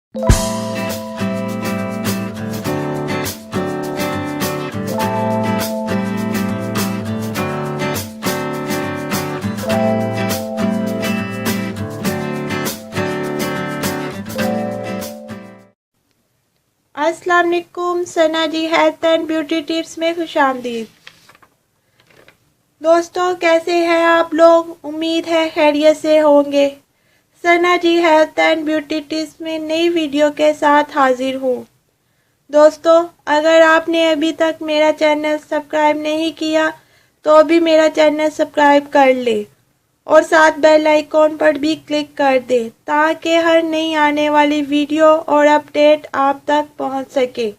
अस्सलाम वालेकुम। सना जी health and beauty tips में खुशामदीद। दोस्तों, कैसे हैं आप लोग? उम्मीद है खैरियत से होंगे। सना जी हेल्थ एंड ब्यूटी टिप्स में नई वीडियो के साथ हाजिर हूँ। दोस्तों, अगर आपने अभी तक मेरा चैनल सब्सक्राइब नहीं किया तो अभी मेरा चैनल सब्सक्राइब कर ले और साथ बेल आइकॉन पर भी क्लिक कर दे ताकि हर नई आने वाली वीडियो और अपडेट आप तक पहुंच सके।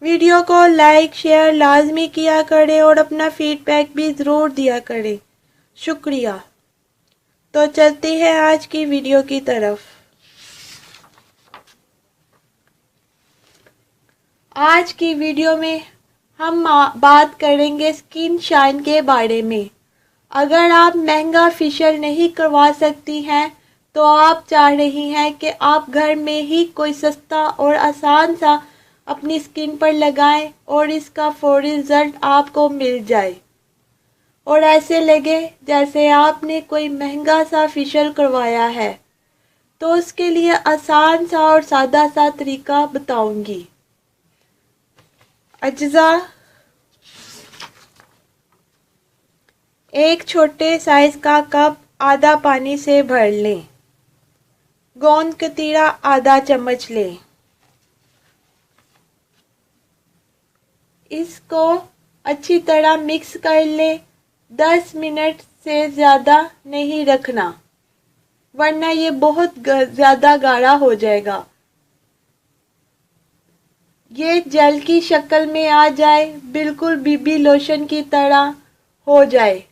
वीडियो को लाइक शेयर लाजमी किया करें और अपना फीडबैक भी ज़रूर दिया करें। शुक्रिया। तो चलते हैं आज की वीडियो की तरफ। आज की वीडियो में हम बात करेंगे स्किन शाइन के बारे में। अगर आप महंगा फेशियल नहीं करवा सकती हैं तो आप चाह रही हैं कि आप घर में ही कोई सस्ता और आसान सा अपनी स्किन पर लगाएं और इसका फौरी रिजल्ट आपको मिल जाए और ऐसे लगे जैसे आपने कोई महंगा सा फेशियल करवाया है, तो उसके लिए आसान सा और सादा सा तरीका बताऊंगी। अज्जा: एक छोटे साइज का कप आधा पानी से भर लें। गोंद कतीरा आधा चम्मच लें। इसको अच्छी तरह मिक्स कर लें। 10 मिनट से ज़्यादा नहीं रखना वरना ये बहुत ज़्यादा गाढ़ा हो जाएगा। ये जेल की शक्ल में आ जाए, बिल्कुल बीबी लोशन की तरह हो जाए।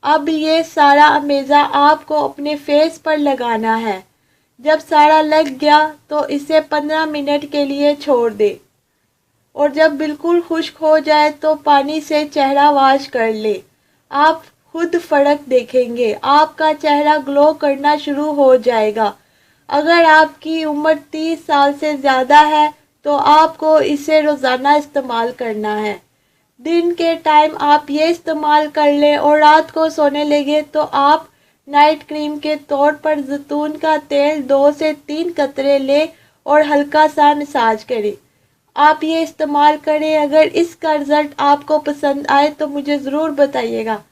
अब ये सारा अमेज़ा आपको अपने फेस पर लगाना है। जब सारा लग गया तो इसे 15 मिनट के लिए छोड़ दे और जब बिल्कुल खुश्क हो जाए तो पानी से चेहरा वॉश कर ले। आप खुद फ़र्क देखेंगे, आपका चेहरा ग्लो करना शुरू हो जाएगा। अगर आपकी उम्र 30 साल से ज़्यादा है तो आपको इसे रोज़ाना इस्तेमाल करना है। दिन के टाइम आप ये इस्तेमाल कर लें और रात को सोने लगे तो आप नाइट क्रीम के तौर पर जैतून का तेल 2 से 3 कतरे लें और हल्का सा मसाज करें। आप ये इस्तेमाल करें। अगर इसका रिज़ल्ट आपको पसंद आए तो मुझे ज़रूर बताइएगा।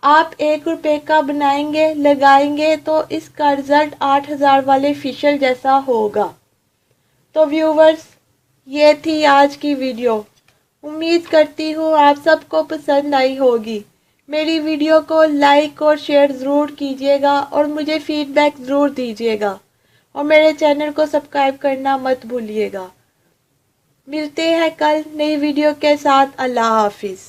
आप 1 रुपये का बनाएंगे लगाएंगे तो इसका रिज़ल्ट 8000 वाले फेशियल जैसा होगा। तो व्यूवर्स, ये थी आज की वीडियो। उम्मीद करती हूँ आप सबको पसंद आई होगी। मेरी वीडियो को लाइक और शेयर ज़रूर कीजिएगा और मुझे फीडबैक ज़रूर दीजिएगा और मेरे चैनल को सब्सक्राइब करना मत भूलिएगा। मिलते हैं कल नई वीडियो के साथ। अल्लाह हाफिज़।